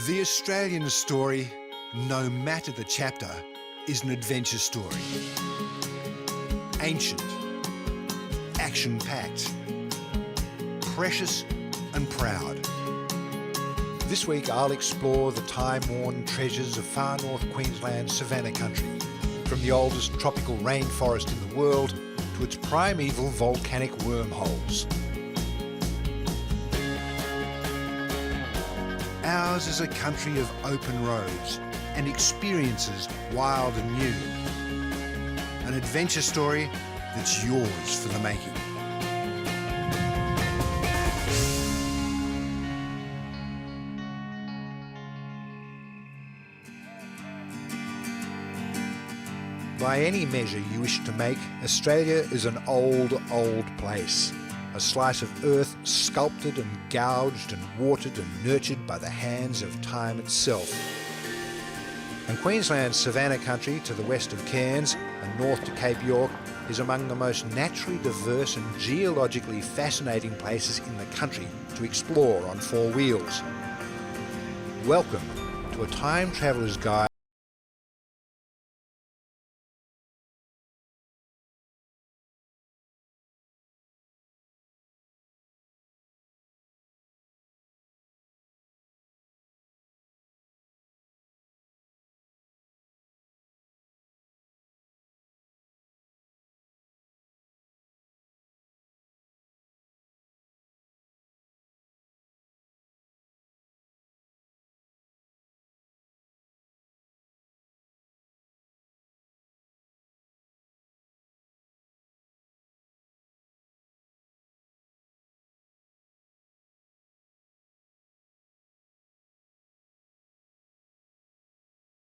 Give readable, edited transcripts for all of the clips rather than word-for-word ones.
The Australian story, no matter the chapter, is an adventure story. Ancient, action-packed, precious and proud. This week I'll explore the time-worn treasures of far north Queensland's savannah country, from the oldest tropical rainforest in the world to its primeval volcanic wormholes. Ours is a country of open roads and experiences wild and new. An adventure story that's yours for the making. By any measure you wish to make, Australia is an old place. A slice of earth sculpted and gouged and watered and nurtured by the hands of time itself. And Queensland's savannah country to the west of Cairns and north to Cape York is among the most naturally diverse and geologically fascinating places in the country to explore on four wheels. Welcome to a time traveller's guide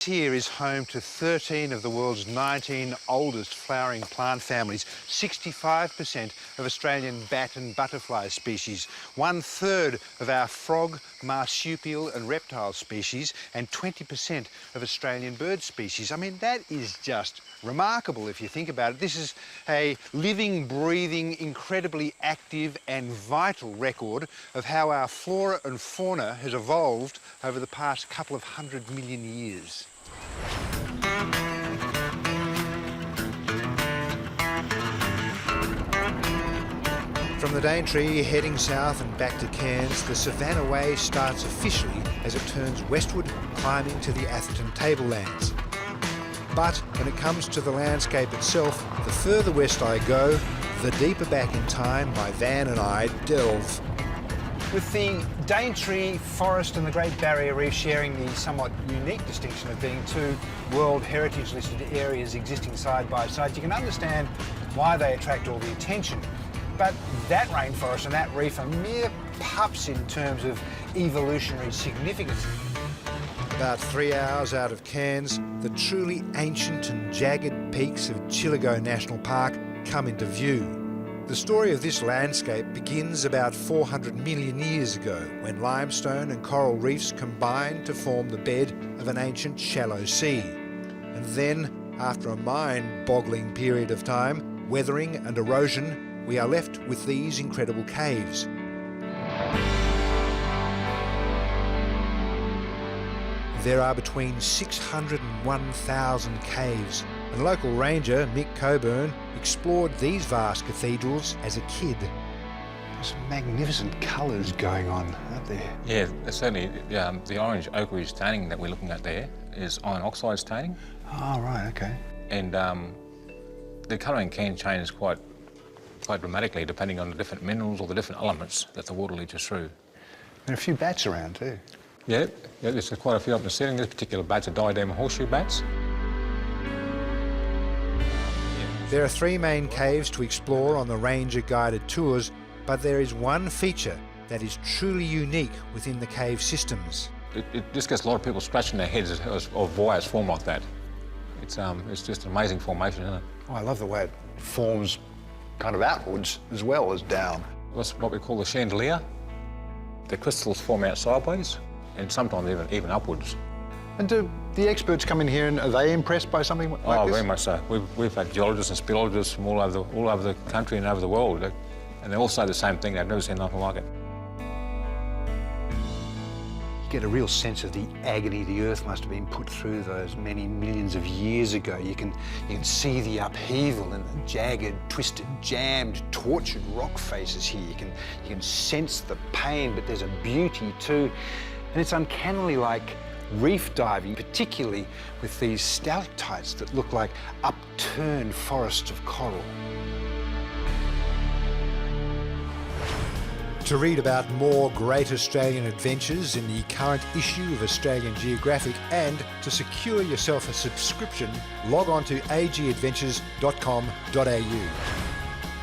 here is home to 13 of the world's 19 oldest flowering plant families, 65% of Australian bat and butterfly species, 1/3 of our frog, marsupial and reptile species, and 20% of Australian bird species. I mean, that is just remarkable if you think about it. This is a living, breathing, incredibly active and vital record of how our flora and fauna has evolved over the past couple of 100 million years. From the Daintree heading south and back to Cairns, the Savannah Way starts officially as it turns westward, climbing to the Atherton tablelands. But when it comes to the landscape itself, the further west I go, the deeper back in time my van and I delve. With the Daintree Forest and the Great Barrier Reef sharing the somewhat unique distinction of being two World Heritage listed areas existing side by side, you can understand why they attract all the attention. But that rainforest and that reef are mere pups in terms of evolutionary significance. About 3 hours out of Cairns, the truly ancient and jagged peaks of Chillagoe National Park come into view. The story of this landscape begins about 400 million years ago, when limestone and coral reefs combined to form the bed of an ancient shallow sea. And then, after a mind-boggling period of time, weathering and erosion, we are left with these incredible caves. There are between 600 and 1,000 caves, and local ranger Mick Coburn explored these vast cathedrals as a kid. There's magnificent colours going on, aren't there? Yeah, certainly the orange ochre staining that we're looking at there is iron oxide staining. Oh, right, okay. And the colouring can change quite dramatically depending on the different minerals or the different elements that the water leaches through. There are a few bats around too. Yeah, there's quite a few up in the ceiling. This particular bats are diadem horseshoe bats. There are 3 main caves to explore on the ranger-guided tours, but there is one feature that is truly unique within the cave systems. It just gets a lot of people scratching their heads of why it's formed like that. It's just an amazing formation, isn't it? Oh, I love the way it forms kind of outwards as well as down. That's what we call the chandelier. The crystals form out sideways and sometimes even upwards. And do the experts come in here and are they impressed by something like this? Oh, very much so. We've had geologists and speleologists from all over the country and over the world, and they all say the same thing. They've never seen nothing like it. get a real sense of the agony the earth must have been put through those many millions of years ago. You can see the upheaval and the jagged, twisted, jammed, tortured rock faces here. You can sense the pain, but there's a beauty too. And it's uncannily like reef diving, particularly with these stalactites that look like upturned forests of coral. To read about more great Australian adventures in the current issue of Australian Geographic and to secure yourself a subscription, log on to agadventures.com.au.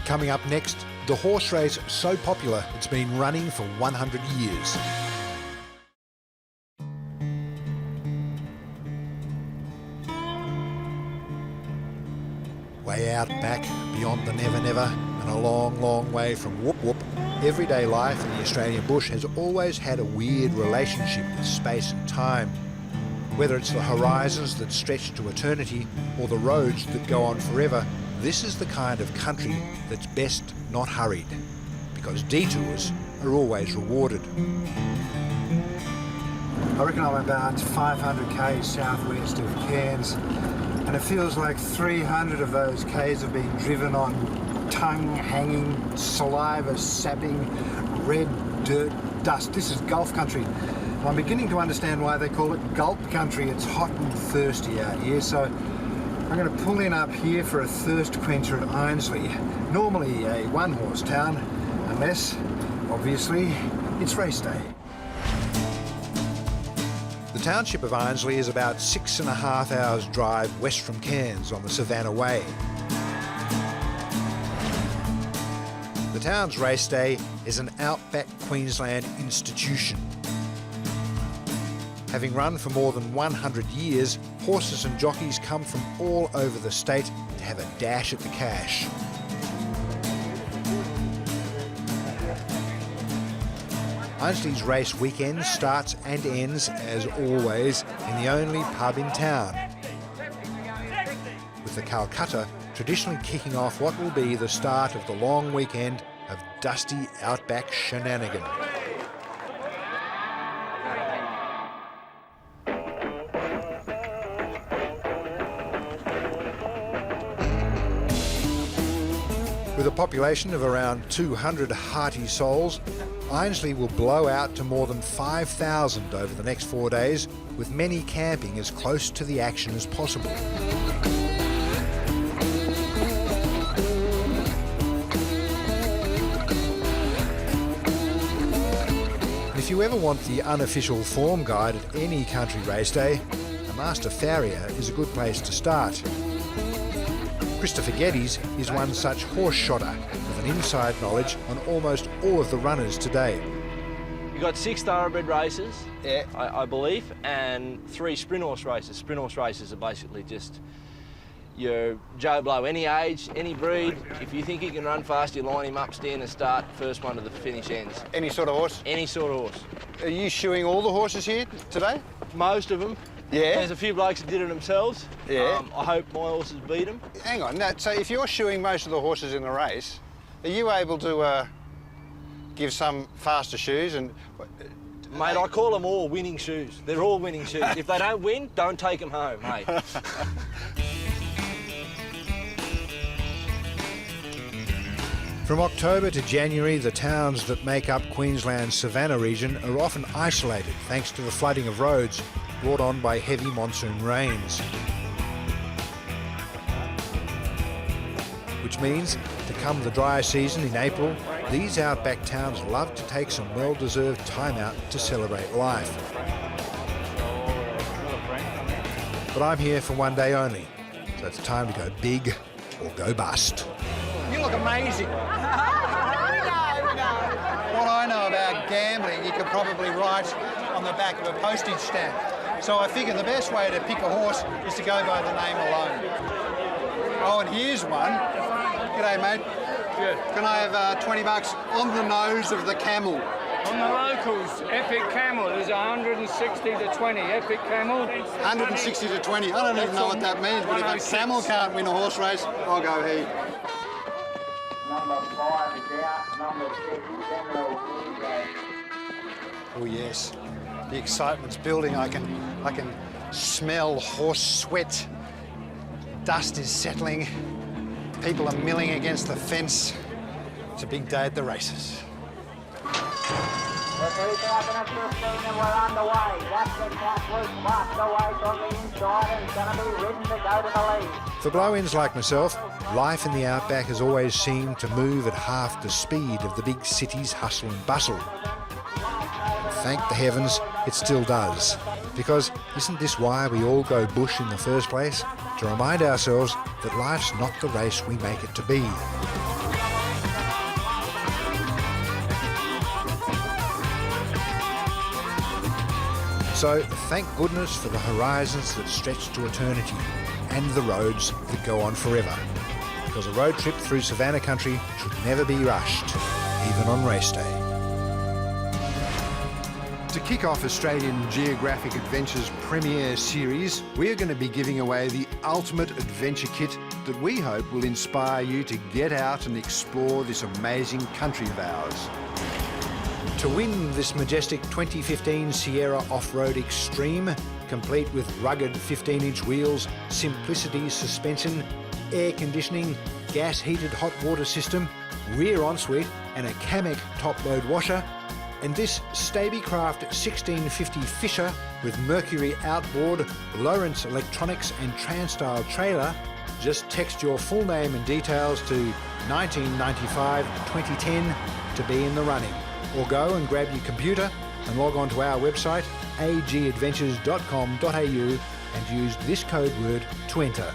Coming up next, the horse race so popular it's been running for 100 years. Way out back, beyond the Never Never, and a long, long way from Whoop Whoop, everyday life in the Australian bush has always had a weird relationship with space and time. Whether it's the horizons that stretch to eternity or the roads that go on forever, this is the kind of country that's best not hurried, because detours are always rewarded. I reckon I'm about 500 k's southwest of Cairns, and it feels like 300 of those k's have been driven on tongue-hanging, saliva-sapping, red dirt dust. This is Gulf country. I'm beginning to understand why they call it Gulp country. It's hot and thirsty out here, so I'm going to pull in up here for a thirst quencher at Ainslie. Normally a one-horse town, unless, obviously, it's race day. The township of Ainslie is about 6.5 hours drive west from Cairns on the Savannah Way. The town's race day is an outback Queensland institution. Having run for more than 100 years, horses and jockeys come from all over the state to have a dash at the cash. Ainslie's race weekend starts and ends, as always, in the only pub in town, with the Calcutta traditionally kicking off what will be the start of the long weekend of dusty outback shenanigan. With a population of around 200 hearty souls, Ainslie will blow out to more than 5,000 over the next 4 days, with many camping as close to the action as possible. If you ever want the unofficial form guide at any country race day, a master farrier is a good place to start. Christopher Geddes is one such horse shotter with an inside knowledge on almost all of the runners today. You've got 6 thoroughbred races, Yeah. I believe, and 3 sprint horse races. Sprint horse races are basically just your Joe Blow, any age, any breed. If you think he can run fast, you line him up, stand and start, first one to the finish ends. Any sort of horse? Any sort of horse. Are you shoeing all the horses here today? Most of them. Yeah. There's a few blokes that did it themselves. Yeah. I hope my horses beat them. Hang on, now, so if you're shoeing most of the horses in the race, are you able to give some faster shoes and... Mate, I call them all winning shoes. They're all winning shoes. If they don't win, don't take them home, mate. From October to January, the towns that make up Queensland's Savannah region are often isolated thanks to the flooding of roads brought on by heavy monsoon rains. Which means, to come the dry season in April, these outback towns love to take some well-deserved time out to celebrate life. But I'm here for one day only, so it's time to go big or go bust. You look amazing. What I know about gambling, you could probably write on the back of a postage stamp. So I figure the best way to pick a horse is to go by the name alone. Oh, and here's one. G'day, mate. Good. Can I have 20 bucks on the nose of the camel? On the locals, Epic Camel is 160 to 20. Epic Camel. 160 to 20. I don't even know what that means, but if a camel can't win a horse race, I'll go he. Number 5 is out, number 6 is Emerald. Oh, yes. The excitement's building. I can smell horse sweat. Dust is settling. People are milling against the fence. It's a big day at the races. We're 2015 and we're on the way. That's the Catworth marked away from the inside and it's going to be ridden to go to the lead. For blow-ins like myself, life in the outback has always seemed to move at half the speed of the big city's hustle and bustle. Thank the heavens, it still does. Because isn't this why we all go bush in the first place? To remind ourselves that life's not the race we make it to be. So thank goodness for the horizons that stretch to eternity and the roads that go on forever. Because a road trip through Savannah country should never be rushed, even on race day. To kick off Australian Geographic Adventures premiere series, we're going to be giving away the ultimate adventure kit that we hope will inspire you to get out and explore this amazing country of ours. To win this majestic 2015 Sierra Off-Road Extreme, complete with rugged 15-inch wheels, Simplicity suspension, air conditioning, gas-heated hot water system, rear ensuite and a Kamek top-load washer, and this Stabicraft 1650 Fisher with Mercury outboard, Lawrence electronics and Transtyle trailer, just text your full name and details to 1995 2010 to be in the running. Or go and grab your computer and log on to our website agadventures.com.au and use this code word to enter.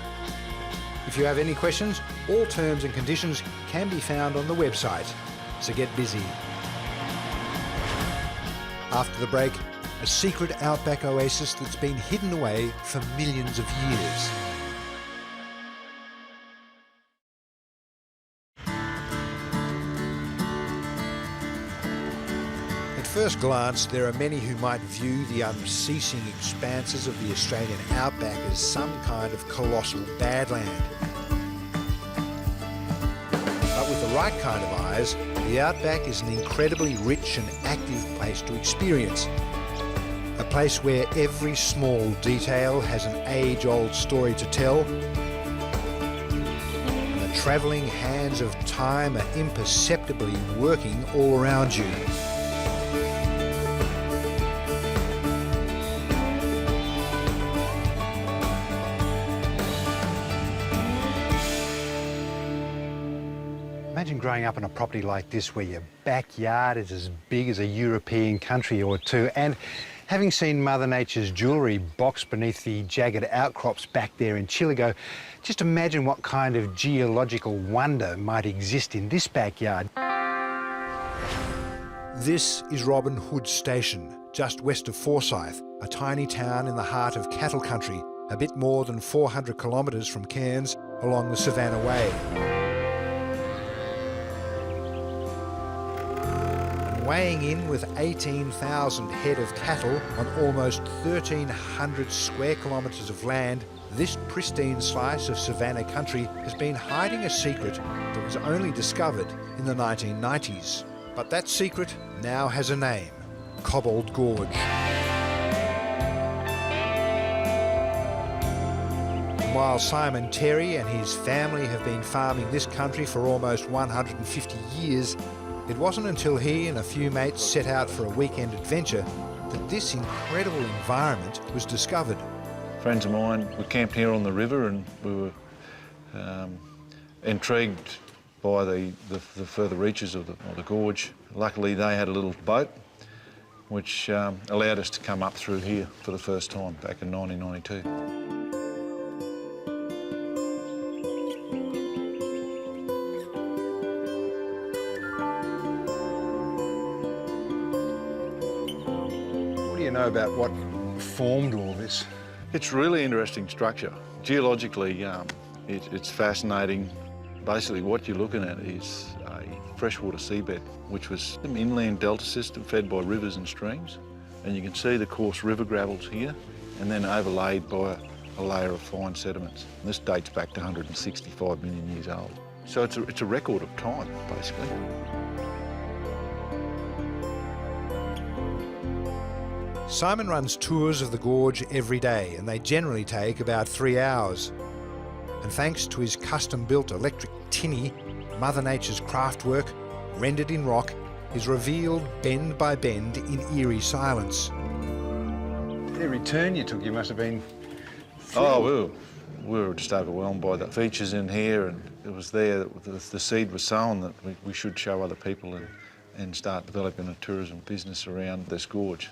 If you have any questions, all terms and conditions can be found on the website, so get busy. After the break, a secret outback oasis that's been hidden away for millions of years. At first glance, there are many who might view the unceasing expanses of the Australian outback as some kind of colossal badland. But with the right kind of eyes, the outback is an incredibly rich and active place to experience. A place where every small detail has an age-old story to tell, and the travelling hands of time are imperceptibly working all around you. Imagine growing up in a property like this where your backyard is as big as a European country or two, and having seen Mother Nature's jewellery boxed beneath the jagged outcrops back there in Chillago, just imagine what kind of geological wonder might exist in this backyard. This is Robin Hood Station, just west of Forsyth, a tiny town in the heart of cattle country, a bit more than 400 kilometres from Cairns along the Savannah Way. Weighing in with 18,000 head of cattle on almost 1,300 square kilometres of land, this pristine slice of Savannah country has been hiding a secret that was only discovered in the 1990s. But that secret now has a name: Cobbold Gorge. And while Simon Terry and his family have been farming this country for almost 150 years, it wasn't until he and a few mates set out for a weekend adventure that this incredible environment was discovered. Friends of mine were camped here on the river and we were intrigued by the further reaches of the gorge. Luckily they had a little boat which allowed us to come up through here for the first time back in 1992. What do you know about what formed all this? It's a really interesting structure. Geologically, it's fascinating. Basically, what you're looking at is a freshwater seabed, which was an inland delta system fed by rivers and streams. And you can see the coarse river gravels here, and then overlaid by a layer of fine sediments. And this dates back to 165 million years old. So it's a record of time, basically. Simon runs tours of the gorge every day, and they generally take about 3 hours. And thanks to his custom-built electric tinny, Mother Nature's craftwork, rendered in rock, is revealed bend by bend in eerie silence. Every turn you took, you must have been thrilled. We were just overwhelmed by the features in here, and it was there that the seed was sown that we should show other people and start developing a tourism business around this gorge.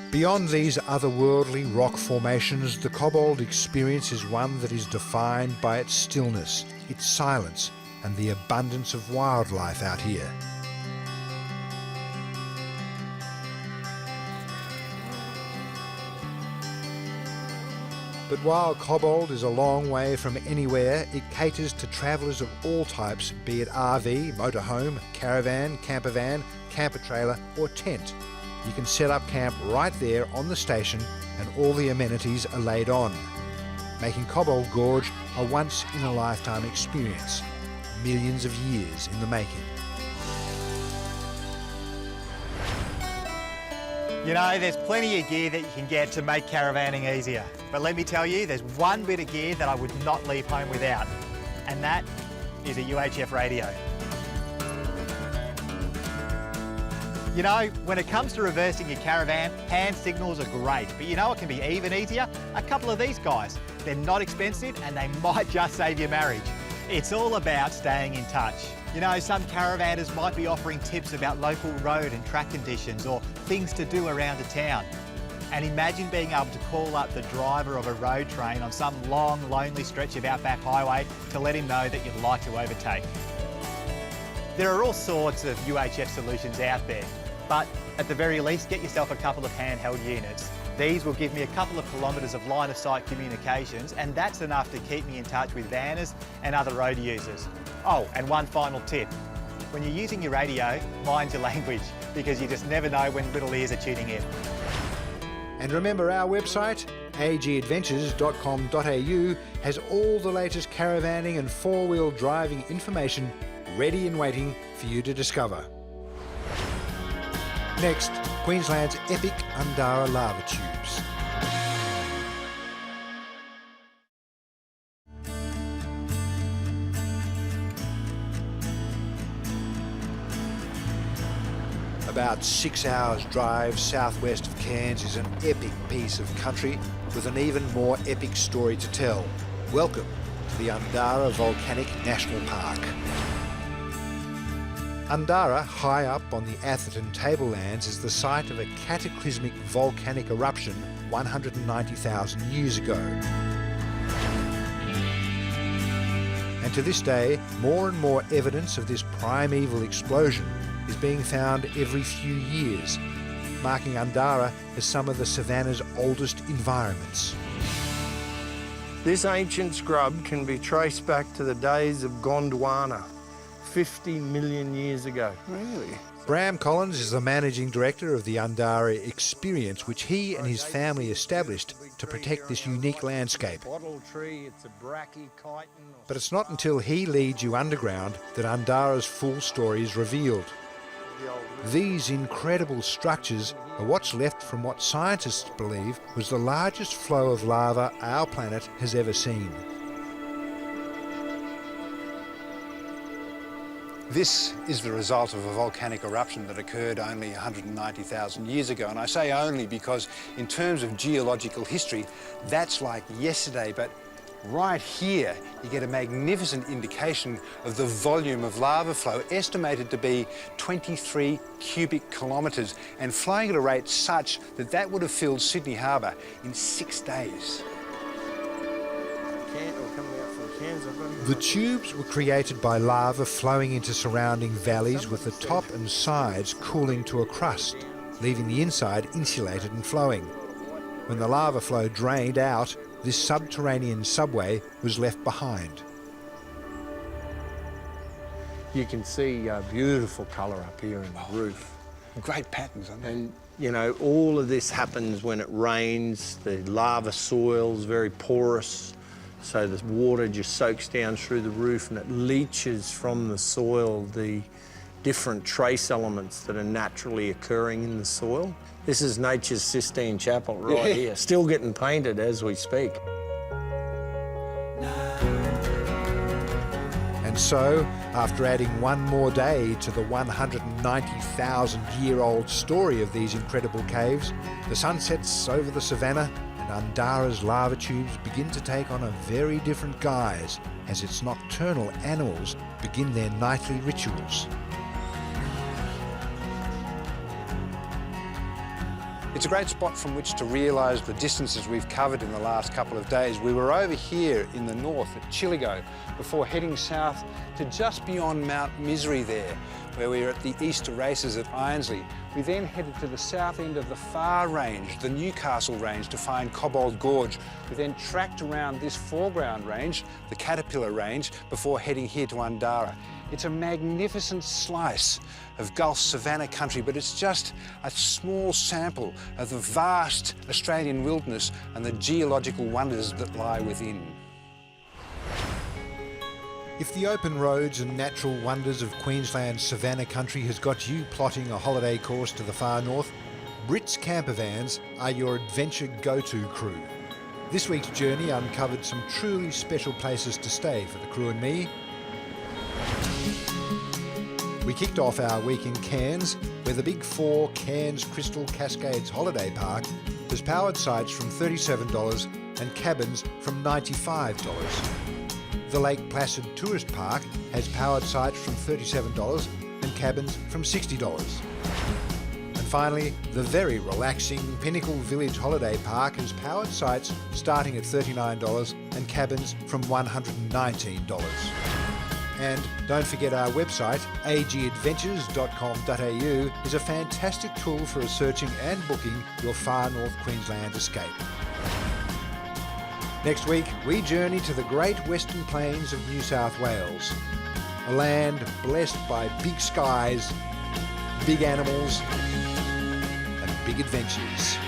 Beyond these otherworldly rock formations, the Cobbold experience is one that is defined by its stillness, its silence, and the abundance of wildlife out here. But while Cobbold is a long way from anywhere, it caters to travellers of all types, be it RV, motorhome, caravan, campervan, camper trailer or tent. You can set up camp right there on the station and all the amenities are laid on, making Cobbold Gorge a once-in-a-lifetime experience, millions of years in the making. You know, there's plenty of gear that you can get to make caravanning easier. But let me tell you, there's one bit of gear that I would not leave home without, and that is a UHF radio. You know, when it comes to reversing your caravan, hand signals are great, but you know what can be even easier? A couple of these guys. They're not expensive and they might just save your marriage. It's all about staying in touch. You know, some caravanners might be offering tips about local road and track conditions or things to do around a town. And imagine being able to call up the driver of a road train on some long, lonely stretch of outback highway to let him know that you'd like to overtake. There are all sorts of UHF solutions out there, but at the very least, get yourself a couple of handheld units. These will give me a couple of kilometres of line of sight communications, and that's enough to keep me in touch with vanners and other road users. Oh, and one final tip. When you're using your radio, mind your language, because you just never know when little ears are tuning in. And remember, our website, agadventures.com.au, has all the latest caravanning and four-wheel driving information ready and waiting for you to discover. Next, Queensland's epic Undara lava tubes. About 6 hours drive southwest of Cairns is an epic piece of country with an even more epic story to tell. Welcome to the Undara Volcanic National Park. Undara, high up on the Atherton tablelands, is the site of a cataclysmic volcanic eruption 190,000 years ago. And to this day, more and more evidence of this primeval explosion is being found every few years, marking Undara as some of the savannah's oldest environments. This ancient scrub can be traced back to the days of Gondwana, 50 million years ago. Really? Bram Collins is the managing director of the Undara Experience, which he and his family established to protect this unique landscape. But it's not until he leads you underground that Undara's full story is revealed. These incredible structures are what's left from what scientists believe was the largest flow of lava our planet has ever seen. This is the result of a volcanic eruption that occurred only 190,000 years ago. And I say only because in terms of geological history, that's like yesterday. But right here, you get a magnificent indication of the volume of lava flow, estimated to be 23 cubic kilometres and flowing at a rate such that that would have filled Sydney Harbour in 6 days. The tubes were created by lava flowing into surrounding valleys, with the top and sides cooling to a crust, leaving the inside insulated and flowing. When the lava flow drained out, this subterranean subway was left behind. You can see beautiful colour up here in the roof. Great patterns, aren't they? And, you know, all of this happens when it rains. The lava soil's very porous, so the water just soaks down through the roof and it leaches from the soil the different trace elements that are naturally occurring in the soil. This is nature's Sistine Chapel right here, still getting painted as we speak. And so, after adding one more day to the 190,000-year-old story of these incredible caves, the sun sets over the savannah and Andara's lava tubes begin to take on a very different guise as its nocturnal animals begin their nightly rituals. It's a great spot from which to realise the distances we've covered in the last couple of days. We were over here in the north at Chiligo before heading south to just beyond Mount Misery there, where we were at the Easter races at Ironsley. We then headed to the south end of the Far Range, the Newcastle Range, to find Cobbold Gorge. We then tracked around this foreground range, the Caterpillar Range, before heading here to Andara. It's a magnificent slice of Gulf savanna country, but it's just a small sample of the vast Australian wilderness and the geological wonders that lie within. If the open roads and natural wonders of Queensland's savanna country has got you plotting a holiday course to the far north, Brit's campervans are your adventure go-to crew. This week's journey uncovered some truly special places to stay for the crew and me. We kicked off our week in Cairns, where the Big Four Cairns Crystal Cascades Holiday Park has powered sites from $37 and cabins from $95. The Lake Placid Tourist Park has powered sites from $37 and cabins from $60. And finally, the very relaxing Pinnacle Village Holiday Park has powered sites starting at $39 and cabins from $119. And don't forget our website, agadventures.com.au, is a fantastic tool for researching and booking your far north Queensland escape. Next week, we journey to the Great Western Plains of New South Wales, a land blessed by big skies, big animals, and big adventures.